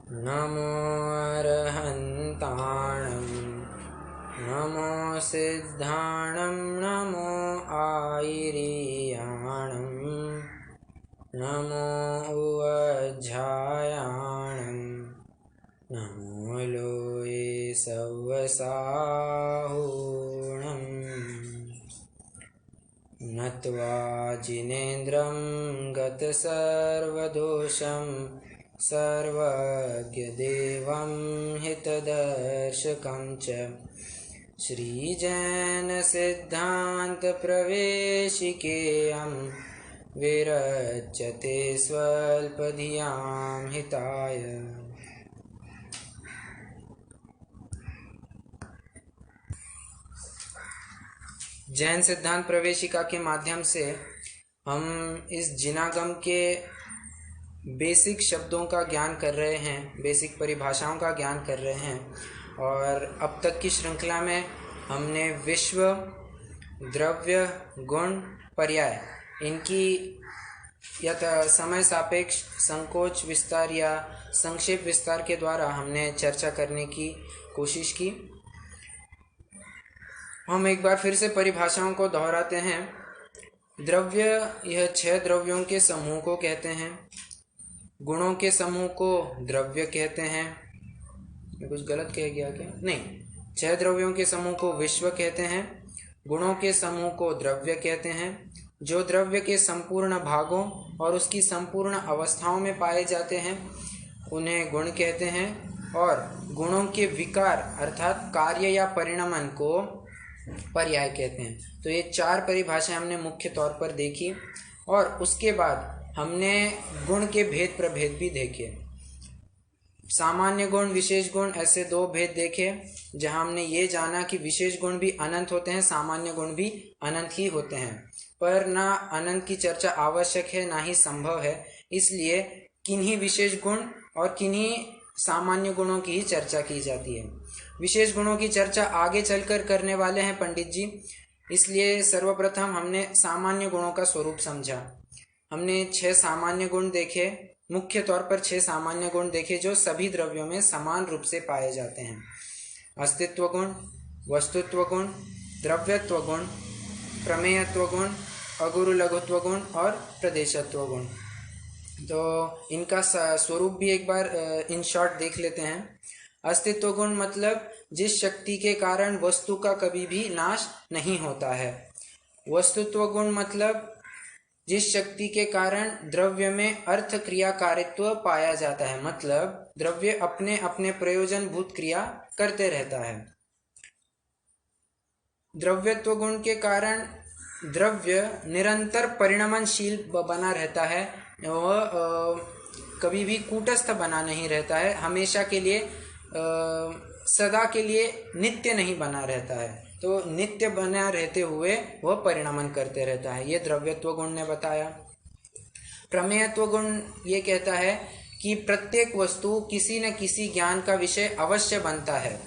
नमो अरहन्ताणं नमो सिद्धाणं नमो आयिरीयाणं नमो उवज्झायाणं नमो लोये सव्वसाहूणं नत्वा जिनेन्द्रं गतसर्वदोषं सर्वज्ञदेवं हितदर्शकं च श्रीजैनसिद्धान्तप्रवेशिकेयं विरच्यते स्वल्पधियां हिताय। जैन सिद्धांत प्रवेशिका के माध्यम से हम इस जिनागम के बेसिक शब्दों का ज्ञान कर रहे हैं, बेसिक परिभाषाओं का ज्ञान कर रहे हैं। और अब तक की श्रृंखला में हमने विश्व, द्रव्य, गुण, पर्याय इनकी समय सापेक्ष संकोच विस्तार या संक्षेप विस्तार के द्वारा हमने चर्चा करने की कोशिश की। हम एक बार फिर से परिभाषाओं को दोहराते हैं। द्रव्य, यह 6 द्रव्यों के समूह को कहते हैं। गुणों के समूह को द्रव्य कहते हैं। मैं कुछ गलत कह गया क्या? नहीं, 6 द्रव्यों के समूह को विश्व कहते हैं। गुणों के समूह को द्रव्य कहते हैं। जो द्रव्य के संपूर्ण भागों और उसकी संपूर्ण अवस्थाओं में पाए जाते हैं उन्हें गुण कहते हैं। और गुणों के विकार अर्थात कार्य या परिणमन को पर्याय कहते हैं। तो ये 4 परिभाषाएं हमने मुख्य तौर पर देखी और उसके बाद हमने गुण के भेद प्रभेद भी देखे। सामान्य गुण, विशेष गुण, ऐसे 2 भेद देखे, जहां हमने ये जाना कि विशेष गुण भी अनंत होते हैं, सामान्य गुण भी अनंत ही होते हैं, पर ना अनंत की चर्चा आवश्यक है ना ही संभव है। इसलिए किन्हीं विशेष गुण और किन्हीं सामान्य गुणों की ही चर्चा की जाती है। विशेष गुणों की चर्चा आगे चलकर करने वाले हैं पंडित जी, इसलिए सर्वप्रथम हमने सामान्य गुणों का स्वरूप समझा। हमने 6 सामान्य गुण देखे, मुख्य तौर पर 6 सामान्य गुण देखे जो सभी द्रव्यों में समान रूप से पाए जाते हैं। अस्तित्व गुण, वस्तुत्व गुण, द्रव्यत्व गुण, प्रमेयत्व गुण, अगुरु लघुत्व गुण और प्रदेशत्व गुण। तो इनका स्वरूप भी एक बार इन शॉर्ट देख लेते हैं। अस्तित्व गुण मतलब जिस शक्ति के कारण वस्तु का कभी भी नाश नहीं होता है। वस्तुत्व गुण मतलब जिस शक्ति के कारण द्रव्य में अर्थ क्रियाकारित्व पाया जाता है, मतलब द्रव्य अपने अपने प्रयोजन भूत क्रिया करते रहता है। द्रव्यत्व गुण के कारण द्रव्य निरंतर परिणमनशील बना रहता है, वह कभी भी कूटस्थ बना नहीं रहता है, हमेशा के लिए सदा के लिए नित्य नहीं बना रहता है। तो नित्य बना रहते हुए वह परिणमन करते रहता है, ये द्रव्यत्व गुण ने बताया। प्रमेयत्व गुण ये कहता है कि प्रत्येक वस्तु किसी न किसी ज्ञान का विषय अवश्य बनता है।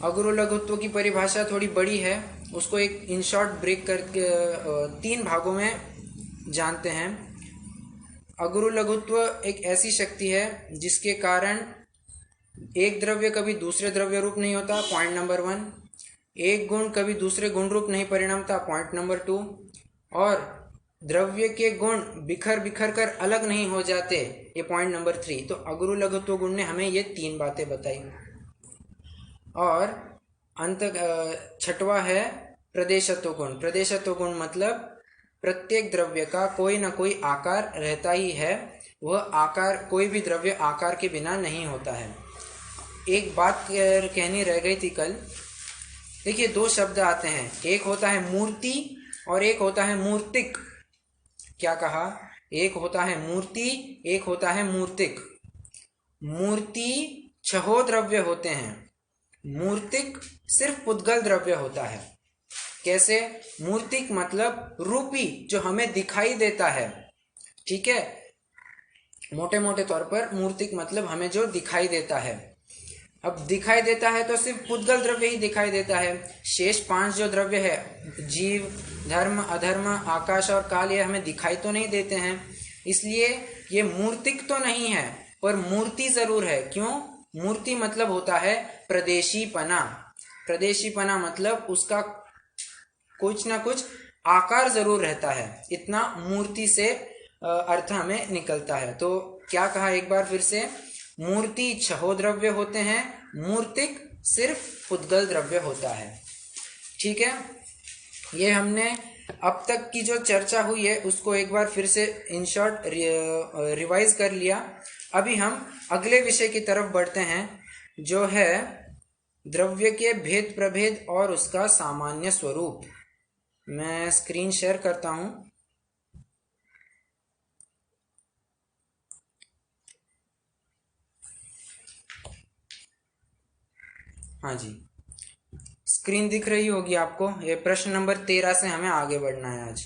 अगुरु लघुत्व की परिभाषा थोड़ी बड़ी है, उसको एक इन शॉर्ट ब्रेक करके 3 भागों में जानते हैं। अगुरु लघुत्व एक ऐसी शक्ति है जिसके कारण एक द्रव्य कभी दूसरे द्रव्य रूप नहीं होता, पॉइंट नंबर 1। एक गुण कभी दूसरे गुण रूप नहीं परिणमता, पॉइंट नंबर 2। और द्रव्य के गुण बिखर बिखर कर अलग नहीं हो जाते, ये पॉइंट नंबर 3। तो अगुरु लघुत्व गुण ने हमें ये 3 बातें बताई। और अंत 6वां है प्रदेशत्व गुण। प्रदेशत्व गुण मतलब प्रत्येक द्रव्य का कोई ना कोई आकार रहता ही है, वह आकार कोई भी द्रव्य आकार के बिना नहीं होता है। एक बात कहनी रह गई थी कल। देखिए 2 शब्द आते हैं, एक होता है मूर्ति और एक होता है मूर्तिक। क्या कहा? एक होता है मूर्ति, एक होता है मूर्तिक। मूर्ति 6 द्रव्य होते हैं, मूर्तिक सिर्फ पुद्गल द्रव्य होता है। कैसे? मूर्तिक मतलब रूपी, जो हमें दिखाई देता है। ठीक है, मोटे मोटे तौर पर मूर्तिक मतलब हमें जो दिखाई देता है। अब दिखाई देता है तो सिर्फ पुद्गल द्रव्य ही दिखाई देता है, शेष 5 जो द्रव्य है, जीव, धर्म, अधर्म, आकाश और काल, ये हमें दिखाई तो नहीं देते हैं। इसलिए ये मूर्तिक तो नहीं है, पर मूर्ति जरूर है। क्यों? मूर्ति मतलब होता है प्रदेशीपना। प्रदेशीपना मतलब उसका कुछ ना कुछ आकार जरूर रहता है, इतना मूर्ति से अर्थ हमें निकलता है। तो क्या कहा एक बार फिर से? मूर्ति छहो द्रव्य होते हैं, मूर्तिक सिर्फ उद्गल द्रव्य होता है। ठीक है, ये हमने अब तक की जो चर्चा हुई है उसको एक बार फिर से इन शॉर्ट रिवाइज कर लिया। अभी हम अगले विषय की तरफ बढ़ते हैं, जो है द्रव्य के भेद प्रभेद और उसका सामान्य स्वरूप। मैं स्क्रीन शेयर करता हूं। हाँ जी, स्क्रीन दिख रही होगी आपको। ये प्रश्न नंबर 13 से हमें आगे बढ़ना है आज।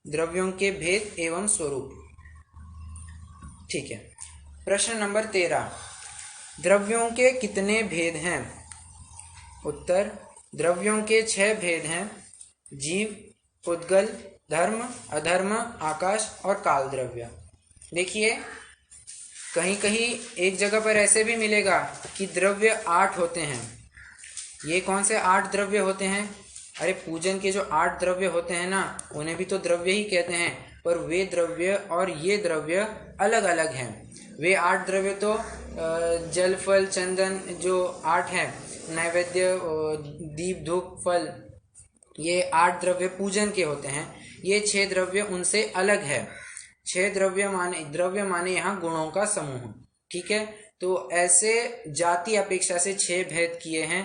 द्रव्यों के भेद एवं स्वरूप। ठीक है, प्रश्न नंबर 13, द्रव्यों के कितने भेद हैं? उत्तर, द्रव्यों के 6 भेद हैं। जीव, उद्गल, धर्म, अधर्म, आकाश और काल द्रव्य। देखिए, कहीं कहीं एक जगह पर ऐसे भी मिलेगा कि द्रव्य 8 होते हैं। ये कौन से 8 द्रव्य होते हैं? अरे पूजन के जो 8 द्रव्य होते हैं ना, उन्हें भी तो द्रव्य ही कहते हैं, पर वे द्रव्य और ये द्रव्य अलग अलग हैं। वे 8 द्रव्य तो जल, फल, चंदन जो 8 हैं, नैवेद्य, दीप, धूप, फल, ये 8 द्रव्य पूजन के होते हैं। ये 6 द्रव्य उनसे अलग है। 6 द्रव्य माने यहाँ गुणों का समूह। ठीक है, तो ऐसे जाति अपेक्षा से 6 भेद किए हैं: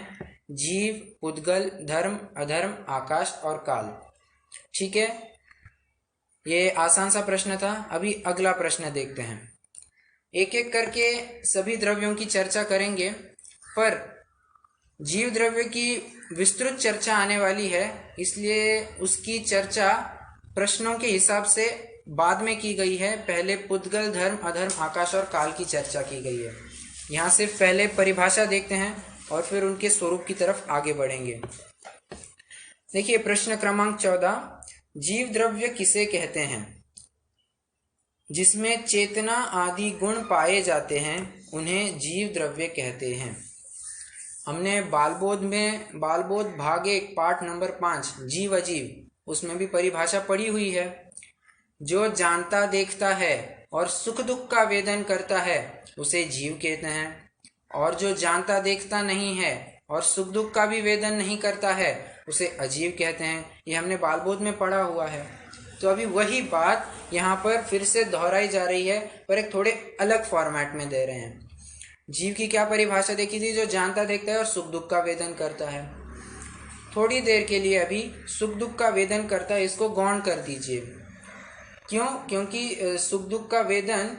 जीव, उद्गल, धर्म, अधर्म, आकाश और काल। ठीक है, ये आसान सा प्रश्न था। अभी अगला प्रश्न देखते हैं। एक एक करके सभी द्रव्यों की चर्चा करेंगे, पर जीव द्रव्य की विस्तृत चर्चा आने वाली है, इसलिए उसकी चर्चा प्रश्नों के हिसाब से बाद में की गई है। पहले पुद्गल, धर्म, अधर्म, आकाश और काल की चर्चा की गई है। यहाँ सिर्फ पहले परिभाषा देखते हैं और फिर उनके स्वरूप की तरफ आगे बढ़ेंगे। देखिए, प्रश्न क्रमांक 14, जीव द्रव्य किसे कहते हैं? जिसमें चेतना आदि गुण पाए जाते हैं उन्हें जीव द्रव्य कहते हैं। हमने बालबोध भाग 1 पाठ नंबर 5 जीव अजीव, उसमें भी परिभाषा पढ़ी हुई है। जो जानता देखता है और सुख दुख का वेदन करता है उसे जीव कहते हैं, और जो जानता देखता नहीं है और सुख दुख का भी वेदन नहीं करता है उसे अजीव कहते हैं। ये हमने बालबोध में पढ़ा हुआ है। तो अभी वही बात यहाँ पर फिर से दोहराई जा रही है, पर एक थोड़े अलग फॉर्मेट में दे रहे हैं। जीव की क्या परिभाषा देखी थी? जो जानता देखता है और सुख दुख का वेदन करता है। थोड़ी देर के लिए अभी सुख दुख का वेदन करता है इसको गौण कर दीजिए। क्यों? क्योंकि सुख दुख का वेदन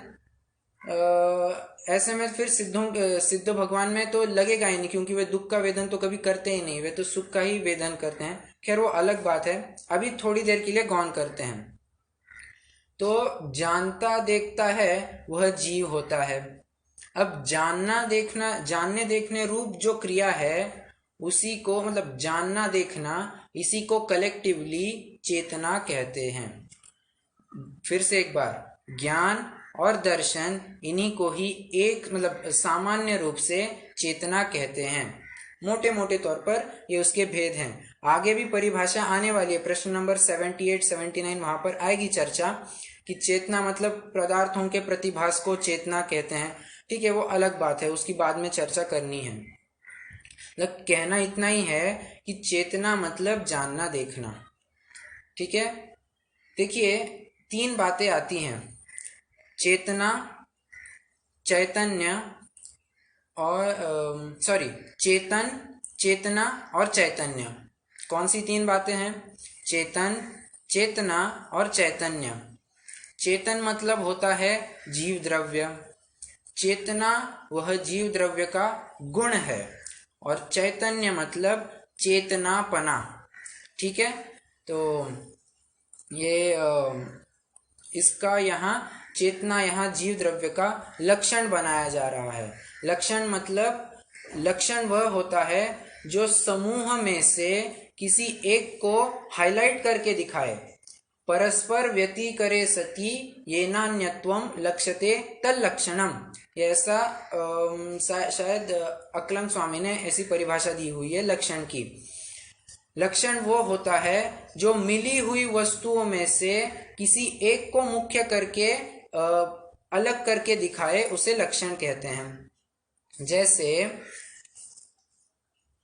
ऐसे में फिर सिद्ध भगवान में तो लगेगा ही नहीं, क्योंकि वे दुख का वेदन तो कभी करते ही नहीं, वे तो सुख का ही वेदन करते हैं। खैर वो अलग बात है, अभी थोड़ी देर के लिए गौण करते हैं। तो जानता देखता है वह जीव होता है। अब जानना देखना, जानने देखने रूप जो क्रिया है उसी को, मतलब जानना देखना, इसी को कलेक्टिवली चेतना कहते हैं। फिर से एक बार, ज्ञान और दर्शन इन्हीं को ही एक मतलब सामान्य रूप से चेतना कहते हैं। मोटे मोटे तौर पर ये उसके भेद हैं। आगे भी परिभाषा आने वाली है, प्रश्न नंबर 78, 79 वहां पर आएगी चर्चा कि चेतना मतलब पदार्थों के प्रतिभास को चेतना कहते हैं। ठीक है, वो अलग बात है, उसकी बाद में चर्चा करनी है। मतलब कहना इतना ही है कि चेतना मतलब जानना देखना। ठीक है, देखिए 3 बातें आती हैं: चेतना, चैतन्य और चेतन, चेतना और चैतन्य। कौन सी 3 बातें हैं? चेतन, चेतना और चैतन्य। चेतन मतलब होता है जीव द्रव्य, चेतना वह जीव द्रव्य का गुण है, और चैतन्य मतलब चेतनापना। ठीक है, तो ये इसका यहाँ चेतना यहाँ जीव द्रव्य का लक्षण बनाया जा रहा है। लक्षण मतलब लक्षण वह होता है जो समूह में से किसी एक को हाईलाइट करके दिखाए। परस्पर व्यतिकरे सति येनान्यत्वम लक्ष्यते तल्लक्षणम। ये ऐसा शायद अकलंग स्वामी ने ऐसी परिभाषा दी हुई है लक्षण की। लक्षण वो होता है जो मिली हुई वस्तुओं में से किसी एक को मुख्य करके अलग करके दिखाए, उसे लक्षण कहते हैं। जैसे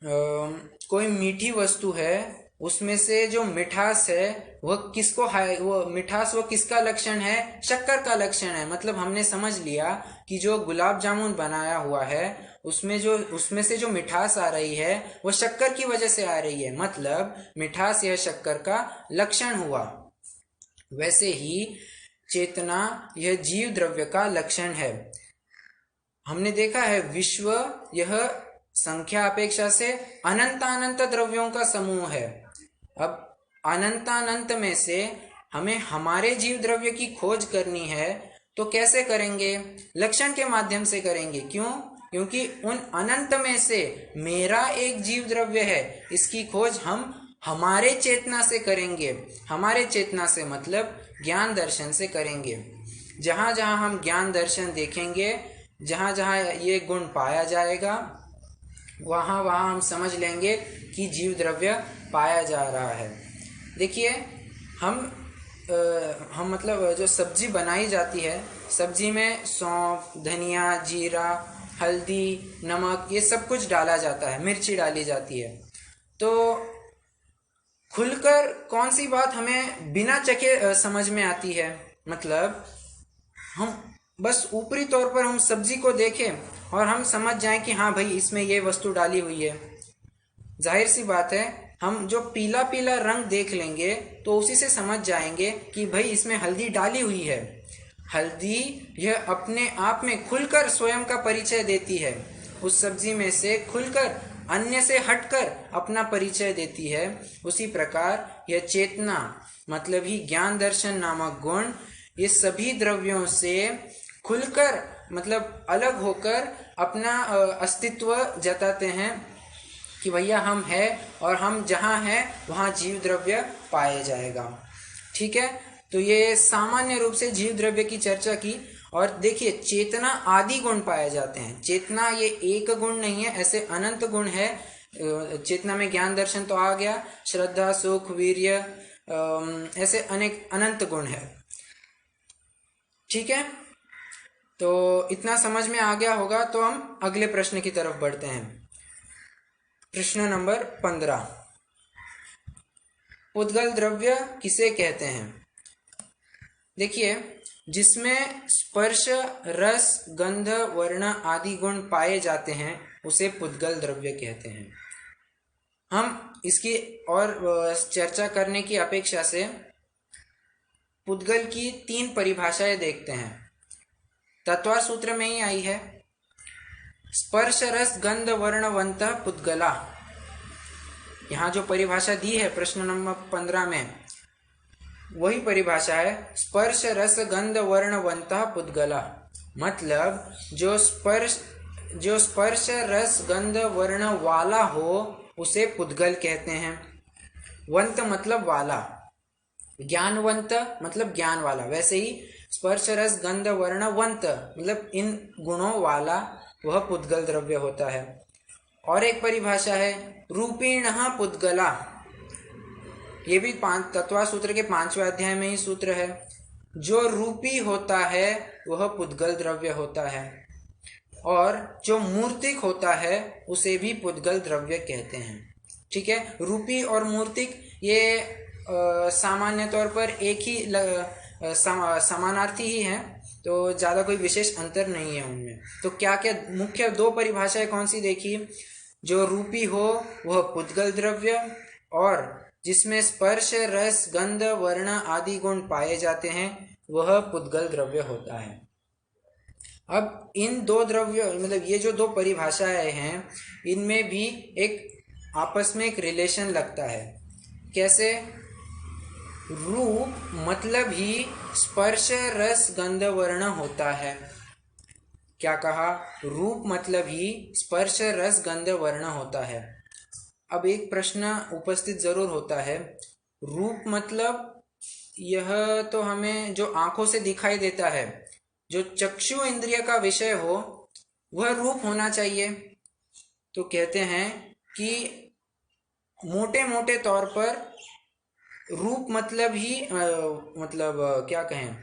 कोई मीठी वस्तु है, उसमें से जो मिठास है वह किसको वो मिठास वो किसका लक्षण है? शक्कर का लक्षण है। मतलब हमने समझ लिया कि जो गुलाब जामुन बनाया हुआ है उसमें से जो मिठास आ रही है वो शक्कर की वजह से आ रही है, मतलब मिठास यह शक्कर का लक्षण हुआ। वैसे ही चेतना यह जीव द्रव्य का लक्षण है। हमने देखा है विश्व यह संख्या अपेक्षा से अनंतानंत द्रव्यों का समूह है। अब अनंतानंत में से हमें हमारे जीव द्रव्य की खोज करनी है, तो कैसे करेंगे? लक्षण के माध्यम से करेंगे। क्यों? क्योंकि उन अनंत में से मेरा एक जीव द्रव्य है, इसकी खोज हम हमारे चेतना से करेंगे। हमारे चेतना से मतलब ज्ञान दर्शन से करेंगे। जहां जहां हम ज्ञान दर्शन देखेंगे, जहां जहां ये गुण पाया जाएगा, वहां वहां हम समझ लेंगे कि जीव द्रव्य पाया जा रहा है। देखिए हम मतलब जो सब्जी बनाई जाती है, सब्जी में सौंफ, धनिया, जीरा, हल्दी, नमक, ये सब कुछ डाला जाता है, मिर्ची डाली जाती है। तो खुलकर कौन सी बात हमें बिना चखे समझ में आती है? मतलब हम बस ऊपरी तौर पर हम सब्जी को देखें और हम समझ जाएं कि हाँ भाई इसमें ये वस्तु डाली हुई है। जाहिर सी बात है, हम जो पीला पीला रंग देख लेंगे तो उसी से समझ जाएंगे कि भाई इसमें हल्दी डाली हुई है। हल्दी यह अपने आप में खुलकर स्वयं का परिचय देती है। उस सब्जी में से खुलकर अन्य से हटकर अपना परिचय देती है। उसी प्रकार यह चेतना मतलब ही ज्ञान दर्शन नामक गुण ये सभी द्रव्यों से खुलकर मतलब अलग होकर अपना अस्तित्व जताते हैं कि भैया हम हैं और हम जहाँ हैं वहाँ जीव द्रव्य पाया जाएगा। ठीक है, तो ये सामान्य रूप से जीव द्रव्य की चर्चा की। और देखिए चेतना आदि गुण पाए जाते हैं। चेतना ये एक गुण नहीं है, ऐसे अनंत गुण है। चेतना में ज्ञान दर्शन तो आ गया, श्रद्धा, सुख, वीर्य, ऐसे अनेक अनंत गुण है। ठीक है, तो इतना समझ में आ गया होगा। तो हम अगले प्रश्न की तरफ बढ़ते हैं। प्रश्न नंबर 15, उद्गल द्रव्य किसे कहते हैं? देखिए जिसमें स्पर्श, रस, गंध, वर्ण आदि गुण पाए जाते हैं उसे पुद्गल द्रव्य कहते हैं। हम इसकी और चर्चा करने की अपेक्षा से पुद्गल की 3 परिभाषाएं देखते हैं। तत्वार सूत्र में ही आई है, स्पर्श रस गंध वर्णवंत पुद्गला। यहाँ जो परिभाषा दी है प्रश्न नंबर 15 में, वही परिभाषा है, स्पर्श रस गंध वर्णवंत पुद्गला। मतलब जो स्पर्श रस गंध वर्ण वाला हो उसे पुद्गल कहते हैं। वंत मतलब वाला, ज्ञानवंत मतलब ज्ञान वाला। वैसे ही स्पर्श रस गंध वर्ण वंत मतलब इन गुणों वाला वह पुद्गल द्रव्य होता है। और एक परिभाषा है रूपीण पुद्गला। ये भी तत्वा सूत्र के 5वें अध्याय में ही सूत्र है। जो रूपी होता है वह पुद्गल द्रव्य होता है, और जो मूर्तिक होता है उसे भी पुद्गल द्रव्य कहते हैं। ठीक है, रूपी और मूर्तिक ये सामान्य तौर पर एक ही समानार्थी ही हैं, तो ज़्यादा कोई विशेष अंतर नहीं है उनमें। तो क्या क्या मुख्य 2 परिभाषाएं कौन सी देखी? जो रूपी हो वह पुद्गल द्रव्य, और जिसमें स्पर्श रस गंध वर्ण आदि गुण पाए जाते हैं वह पुद्गल द्रव्य होता है। अब इन 2 द्रव्य मतलब ये जो 2 परिभाषाएं हैं, इनमें भी एक आपस में एक रिलेशन लगता है। कैसे? रूप मतलब ही स्पर्श रस गंध वर्ण होता है। क्या कहा? रूप मतलब ही स्पर्श रस गंध वर्ण होता है। अब एक प्रश्न उपस्थित जरूर होता है, रूप मतलब यह तो हमें जो आंखों से दिखाई देता है, जो चक्षु इंद्रिय का विषय हो, वह रूप होना चाहिए। तो कहते हैं कि मोटे मोटे तौर पर रूप मतलब ही क्या कहें,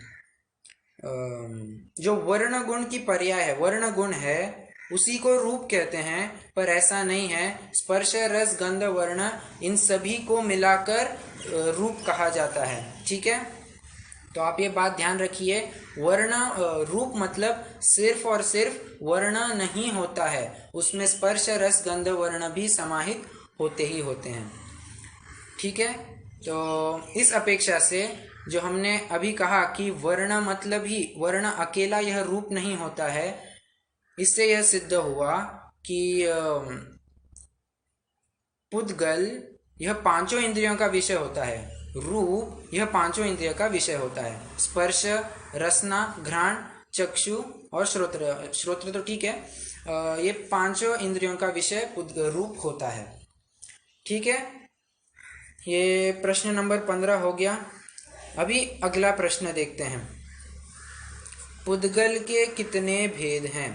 जो वर्ण गुण की पर्याय है, वर्ण गुण है, उसी को रूप कहते हैं। पर ऐसा नहीं है, स्पर्श रस गंध वर्ण इन सभी को मिलाकर रूप कहा जाता है। ठीक है, तो आप ये बात ध्यान रखिए, वर्ण रूप मतलब सिर्फ और सिर्फ वर्ण नहीं होता है, उसमें स्पर्श रस गंध वर्ण भी समाहित होते ही होते हैं। ठीक है, तो इस अपेक्षा से जो हमने अभी कहा कि वर्ण मतलब ही वर्ण अकेला यह रूप नहीं होता है, इससे यह सिद्ध हुआ कि पुद्गल यह पांचों इंद्रियों का विषय होता है, रूप यह पांचों इंद्रियों का विषय होता है। स्पर्श, रसना, घ्राण, चक्षु और श्रोत्र, श्रोत्र तो ठीक है, ये पांचों इंद्रियों का विषय रूप होता है। ठीक है, ये प्रश्न नंबर 15 हो गया। अभी अगला प्रश्न देखते हैं, पुद्गल के कितने भेद हैं।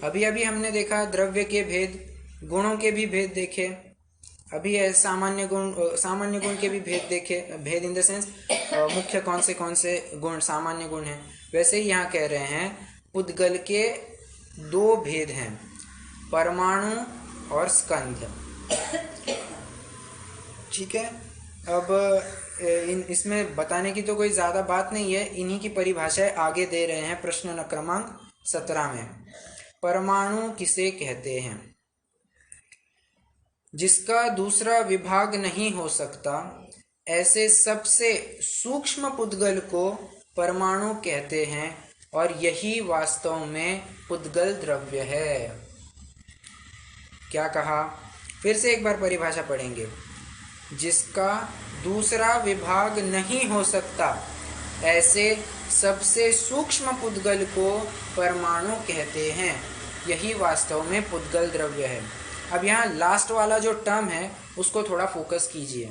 अभी अभी हमने देखा द्रव्य के भेद, गुणों के भी भेद देखे, अभी सामान्य गुण के भी भेद देखे। भेद इन द सेंस मुख्य कौन से गुण सामान्य गुण हैं। वैसे ही यहाँ कह रहे हैं पुद्गल के दो भेद हैं, परमाणु और स्कंध। ठीक है, अब इसमें बताने की तो कोई ज़्यादा बात नहीं है, इन्हीं की परिभाषाएं आगे दे रहे हैं प्रश्न क्रमांक 17 में। परमाणु किसे कहते हैं? जिसका दूसरा विभाग नहीं हो सकता, ऐसे सबसे सूक्ष्म पुद्गल को परमाणु कहते हैं, और यही वास्तव में पुद्गल द्रव्य है। क्या कहा? फिर से एक बार परिभाषा पढ़ेंगे। जिसका दूसरा विभाग नहीं हो सकता, ऐसे सबसे सूक्ष्म पुद्गल को परमाणु कहते हैं, यही वास्तव में पुद्गल द्रव्य है। अब यहाँ लास्ट वाला जो टर्म है उसको थोड़ा फोकस कीजिए।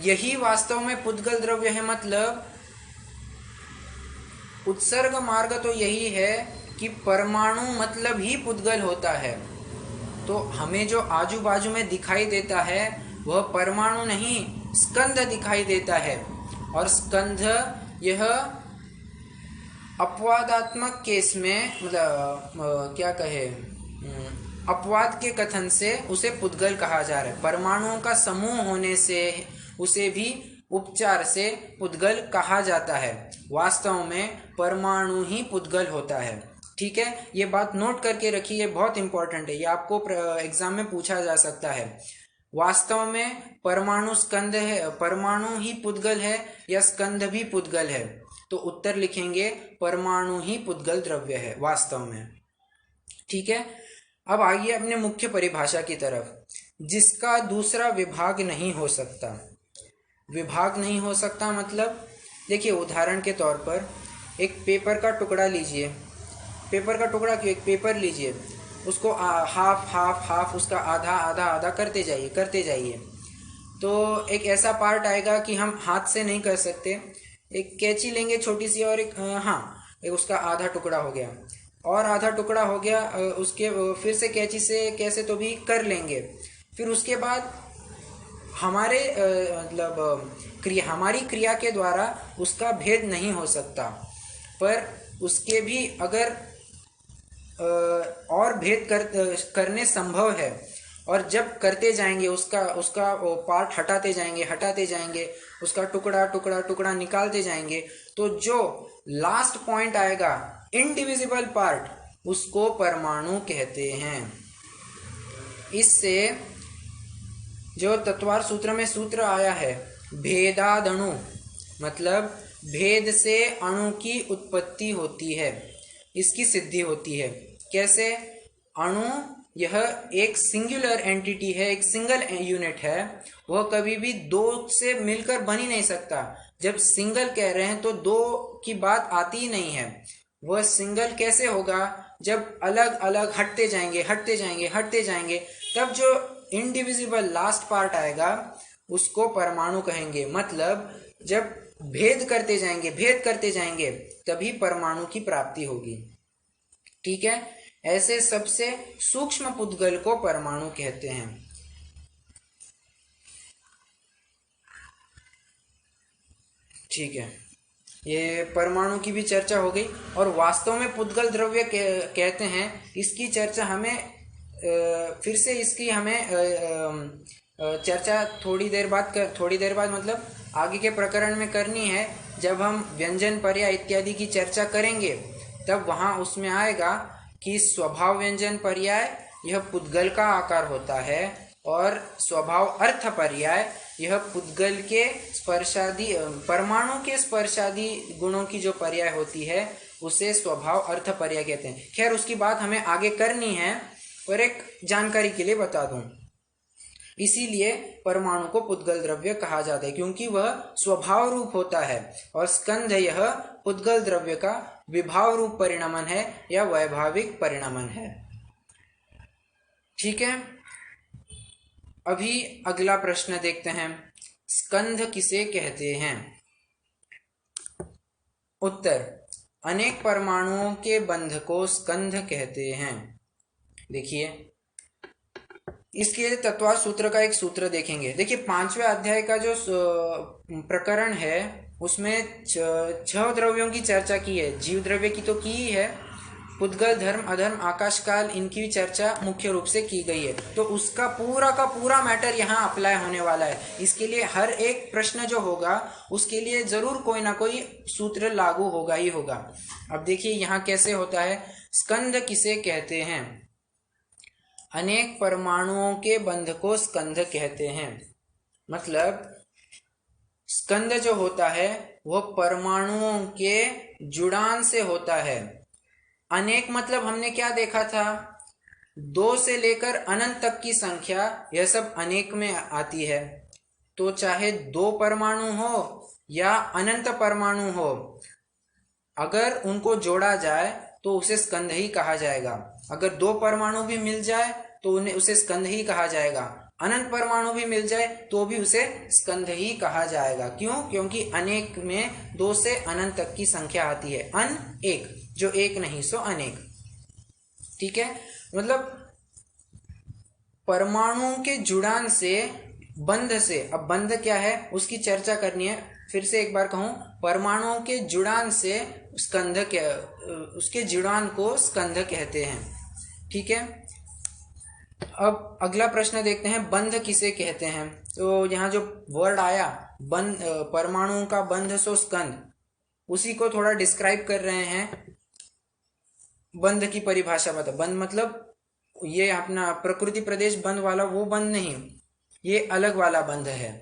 यही वास्तव में पुद्गल द्रव्य है, मतलब उत्सर्ग मार्ग तो यही है कि परमाणु मतलब ही पुद्गल होता है। तो हमें जो आजू बाजू में दिखाई देता है वह परमाणु नहीं, स्कंध दिखाई देता है। और स्कंध यह अपवादात्मक केस में, मतलब क्या कहे, अपवाद के कथन से उसे पुद्गल कहा जा रहा है। परमाणुओं का समूह होने से उसे भी उपचार से पुद्गल कहा जाता है। वास्तव में परमाणु ही पुद्गल होता है। ठीक है, ये बात नोट करके रखिए, ये बहुत इंपॉर्टेंट है, ये आपको एग्जाम में पूछा जा सकता है। वास्तव में परमाणु स्कंद है, परमाणु ही पुद्गल है या स्कंद भी पुद्गल है? तो उत्तर लिखेंगे परमाणु ही पुद्गल द्रव्य है वास्तव में। ठीक है, अब आइए अपने मुख्य परिभाषा की तरफ। जिसका दूसरा विभाग नहीं हो सकता। विभाग नहीं हो सकता मतलब देखिए, उदाहरण के तौर पर एक पेपर का टुकड़ा लीजिए, पेपर का टुकड़ा क्यों, एक पेपर लीजिए, उसको हाफ हाफ हाफ, उसका आधा आधा आधा करते जाइए। तो एक ऐसा पार्ट आएगा कि हम हाथ से नहीं कर सकते, एक कैंची लेंगे छोटी सी, और एक उसका आधा टुकड़ा हो गया, और आधा टुकड़ा हो गया, उसके फिर से कैंची से कैसे तो भी कर लेंगे। फिर उसके बाद हमारे हमारी क्रिया के द्वारा उसका भेद नहीं हो सकता, पर उसके भी अगर और भेद करने संभव है, और जब करते जाएंगे उसका पार्ट हटाते जाएंगे, उसका टुकड़ा टुकड़ा टुकड़ा निकालते जाएंगे, तो जो लास्ट पॉइंट आएगा इनडिविजिबल पार्ट, उसको परमाणु कहते हैं। इससे जो तत्वार सूत्र में सूत्र आया है भेदादणु, मतलब भेद से अणु की उत्पत्ति होती है, इसकी सिद्धि होती है। कैसे? अणु यह एक सिंगुलर एंटिटी है, एक सिंगल यूनिट है, वह कभी भी दो से मिलकर बन ही नहीं सकता। जब सिंगल कह रहे हैं तो दो की बात आती ही नहीं है। वह सिंगल कैसे होगा? जब अलग अलग हटते जाएंगे, तब जो इनडिविजिबल लास्ट पार्ट आएगा उसको परमाणु कहेंगे। मतलब जब भेद करते जाएंगे तभी परमाणु की प्राप्ति होगी। ठीक है, ऐसे सबसे सूक्ष्म पुद्गल को परमाणु कहते हैं। ठीक है, ये परमाणु की भी चर्चा हो गई। और वास्तव में पुद्गल द्रव्य कहते हैं, इसकी चर्चा हमें फिर से इसकी हमें चर्चा थोड़ी देर बाद मतलब आगे के प्रकरण में करनी है। जब हम व्यंजन पर्याय इत्यादि की चर्चा करेंगे तब वहाँ उसमें आएगा कि स्वभाव व्यंजन पर्याय यह पुद्गल का आकार होता है, और स्वभाव अर्थ पर्याय यह पुद्गल के स्पर्शादि परमाणु के स्पर्शादि गुणों की जो पर्याय होती है उसे स्वभाव अर्थ पर्याय कहते हैं। खैर, उसकी बात हमें आगे करनी है, और एक जानकारी के लिए बता दूं, इसीलिए परमाणु को पुद्गल द्रव्य कहा जाता है, क्योंकि वह स्वभाव रूप होता है, और स्कंध यह पुद्गल द्रव्य का विभाव रूप परिणमन है या वैभाविक परिणमन है। ठीक है, अभी अगला प्रश्न देखते हैं, स्कंध किसे कहते हैं? उत्तर, अनेक परमाणुओं के बंध को स्कंध कहते हैं। देखिए, इसके लिए तत्वार्थ सूत्र का एक सूत्र देखेंगे। देखिए, 5वें अध्याय का जो प्रकरण है उसमें 6 द्रव्यों की चर्चा की है। जीव द्रव्य की तो की ही है, पुद्गल, धर्म, अधर्म, आकाश काल, इनकी भी चर्चा मुख्य रूप से की गई है। तो उसका पूरा का पूरा मैटर यहाँ अप्लाई होने वाला है। इसके लिए हर एक प्रश्न जो होगा उसके लिए जरूर कोई ना कोई सूत्र लागू होगा ही होगा। अब देखिए यहाँ कैसे होता है, स्कंध किसे कहते हैं? अनेक परमाणुओं के बंध को स्कंध कहते हैं। मतलब स्कंद जो होता है वह परमाणुओं के जुड़ान से होता है। अनेक मतलब हमने क्या देखा था, 2 से लेकर अनंत तक की संख्या, यह सब अनेक में आती है। तो चाहे 2 परमाणु हो या अनंत परमाणु हो, अगर उनको जोड़ा जाए तो उसे स्कंध ही कहा जाएगा। अगर 2 परमाणु भी मिल जाए तो उसे स्कंध ही कहा जाएगा। अनंत परमाणु भी मिल जाए तो भी उसे स्कंध ही कहा जाएगा। क्यों? क्योंकि अनेक में 2 से अनंत तक की संख्या आती है। अन एक, जो एक नहीं सो अनेक। ठीक है, मतलब परमाणुओं के जुड़ान से, बंध से, अब बंध क्या है उसकी चर्चा करनी है। फिर से एक बार कहूं, परमाणुओं के जुड़ान से स्कंध, उसके जुड़ान को स्कंध कहते हैं। ठीक है, अब अगला प्रश्न देखते हैं, बंध किसे कहते हैं? तो यहाँ जो वर्ड आया बंध, परमाणुओं का बंध सो स्कंध, उसी को थोड़ा डिस्क्राइब कर रहे हैं। बंध की परिभाषा बता। बंध मतलब ये अपना प्रकृति प्रदेश बंध वाला वो बंध नहीं, ये अलग वाला बंध है।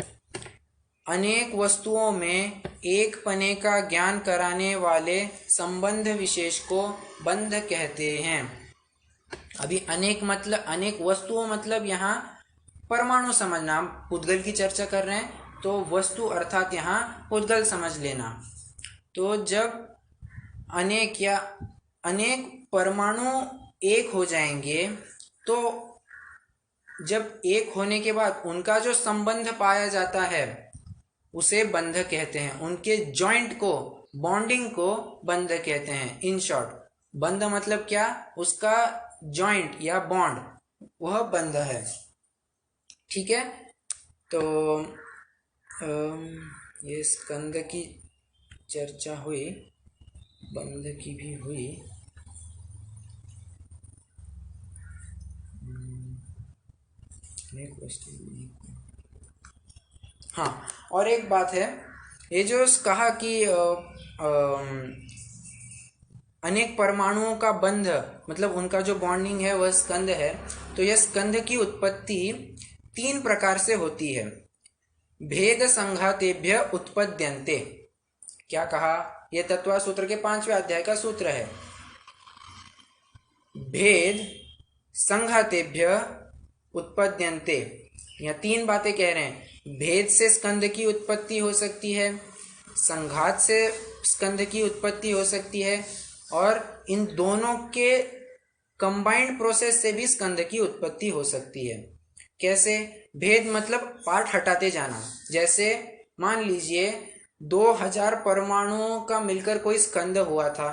अनेक वस्तुओं में एक पने का ज्ञान कराने वाले संबंध विशेष को बंध कहते हैं। अभी अनेक मतलब, अनेक वस्तुओं मतलब यहाँ परमाणु समझना, हम पुद्गल की चर्चा कर रहे हैं तो वस्तु अर्थात यहाँ पुद्गल समझ लेना। तो जब अनेक या अनेक परमाणु एक हो जाएंगे, तो जब एक होने के बाद उनका जो संबंध पाया जाता है उसे बंध कहते हैं। उनके जॉइंट को, बॉन्डिंग को बंध कहते हैं। इन शॉर्ट, बंध मतलब क्या, उसका जॉइंट या बॉन्ड, वह बंध है। ठीक है, तो ये स्कंद की चर्चा हुई, बंध की भी हुई। हाँ, और एक बात है, ये जो कहा कि अनेक परमाणुओं का बंध मतलब उनका जो बॉन्डिंग है वह स्कंद है, तो यह स्कंद की उत्पत्ति 3 प्रकार से होती है। भेद संघातेभ्य उत्पद्यन्ते। क्या कहा? यह तत्व सूत्र के 5वें अध्याय का सूत्र है। भेद संघातेभ्य उत्पद्यन्ते, यहाँ 3 बातें कह रहे हैं। भेद से स्कंद की उत्पत्ति हो सकती है, संघात से स्कंद की उत्पत्ति हो सकती है, और इन दोनों के कंबाइंड प्रोसेस से भी स्कंद की उत्पत्ति हो सकती है। कैसे? भेद मतलब पार्ट हटाते जाना। जैसे मान लीजिए 2000 परमाणुओं का मिलकर कोई स्कंद हुआ था।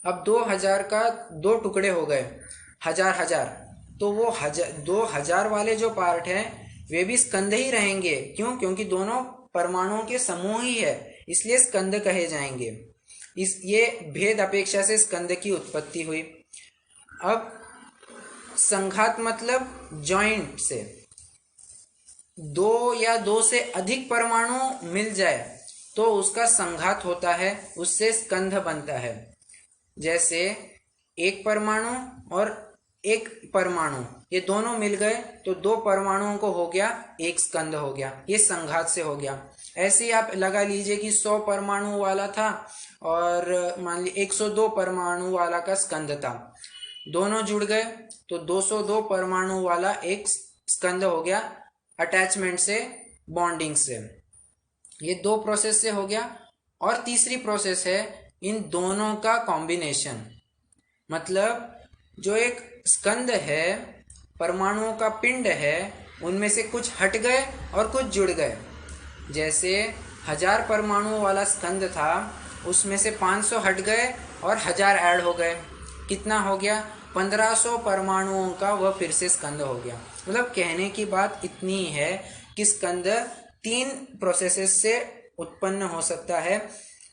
अब 2000 का दो टुकड़े हो गए, हजार हजार, तो वो 2000 वाले जो पार्ट हैं वे भी स्कंद ही रहेंगे। क्यों? क्योंकि दोनों परमाणुओं के समूह ही है, इसलिए स्कंद कहे जाएंगे। इस ये भेद अपेक्षा से स्कंद की उत्पत्ति हुई। अब संघात मतलब जॉइंट से, दो या दो से अधिक परमाणु मिल जाए तो उसका संघात होता है, उससे स्कंध बनता है। जैसे एक परमाणु और एक परमाणु ये दोनों मिल गए तो दो परमाणुओं को हो गया एक स्कंद हो गया, ये संघात से हो गया। ऐसे ही आप लगा लीजिए कि 100 परमाणु वाला था और मान लीजिए 102 परमाणु वाला का स्कंद था, दोनों जुड़ गए तो 202 परमाणु वाला एक स्कंद हो गया अटैचमेंट से, बॉन्डिंग से। ये दो प्रोसेस से हो गया। और तीसरी प्रोसेस है इन दोनों का कॉम्बिनेशन, मतलब जो एक स्कंद है, परमाणुओं का पिंड है, उनमें से कुछ हट गए और कुछ जुड़ गए। जैसे 1000 परमाणु वाला स्कंद था, उसमें से 500 हट गए और 1000 ऐड हो गए, कितना हो गया? 1500 परमाणुओं का वह फिर से स्कंद हो गया। मतलब कहने की बात इतनी है कि स्कंद 3 प्रोसेसेस से उत्पन्न हो सकता है।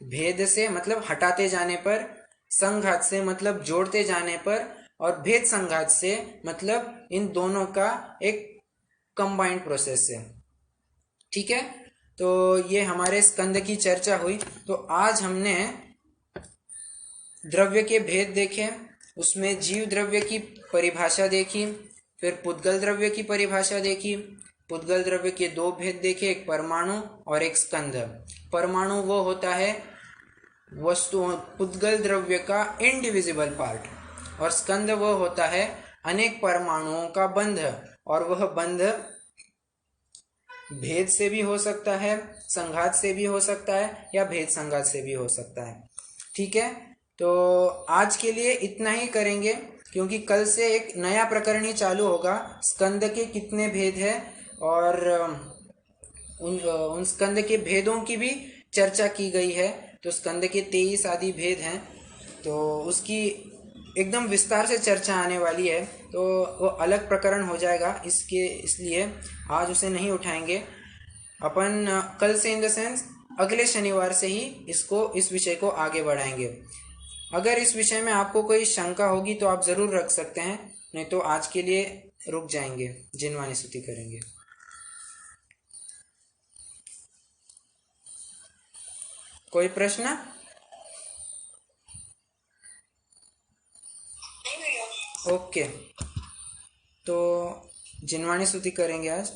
भेद से मतलब हटाते जाने पर, संघात से मतलब जोड़ते जाने पर, और भेद संघात से मतलब इन दोनों का एक कंबाइंड प्रोसेस से। ठीक है, तो ये हमारे स्कंद की चर्चा हुई। तो आज हमने द्रव्य के भेद देखे, उसमें जीव द्रव्य की परिभाषा देखी, फिर पुद्गल द्रव्य की परिभाषा देखी। पुद्गल द्रव्य के दो भेद देखे, एक परमाणु और एक स्कंद। परमाणु वो होता है वस्तु, पुद्गल द्रव्य का इनडिविजिबल पार्ट, और स्कंद वो होता है अनेक परमाणुओं का बंध, और वह बंध भेद से भी हो सकता है, संघात से भी हो सकता है, या भेद संघात से भी हो सकता है। ठीक है, तो आज के लिए इतना ही करेंगे, क्योंकि कल से एक नया प्रकरण ही चालू होगा। स्कंद के कितने भेद हैं और उन स्कंद के भेदों की भी चर्चा की गई है। तो स्कंद के 23 आदि भेद हैं, तो उसकी एकदम विस्तार से चर्चा आने वाली है, तो वो अलग प्रकरण हो जाएगा, इसलिए आज उसे नहीं उठाएंगे अपन। कल से इन द सेंस अगले शनिवार से ही इस विषय को आगे बढ़ाएंगे। अगर इस विषय में आपको कोई शंका होगी तो आप ज़रूर रख सकते हैं, नहीं तो आज के लिए रुक जाएंगे, जिनवानी स्तुति करेंगे। कोई प्रश्न? ओके, तो जिनवानी स्तुति करेंगे आज।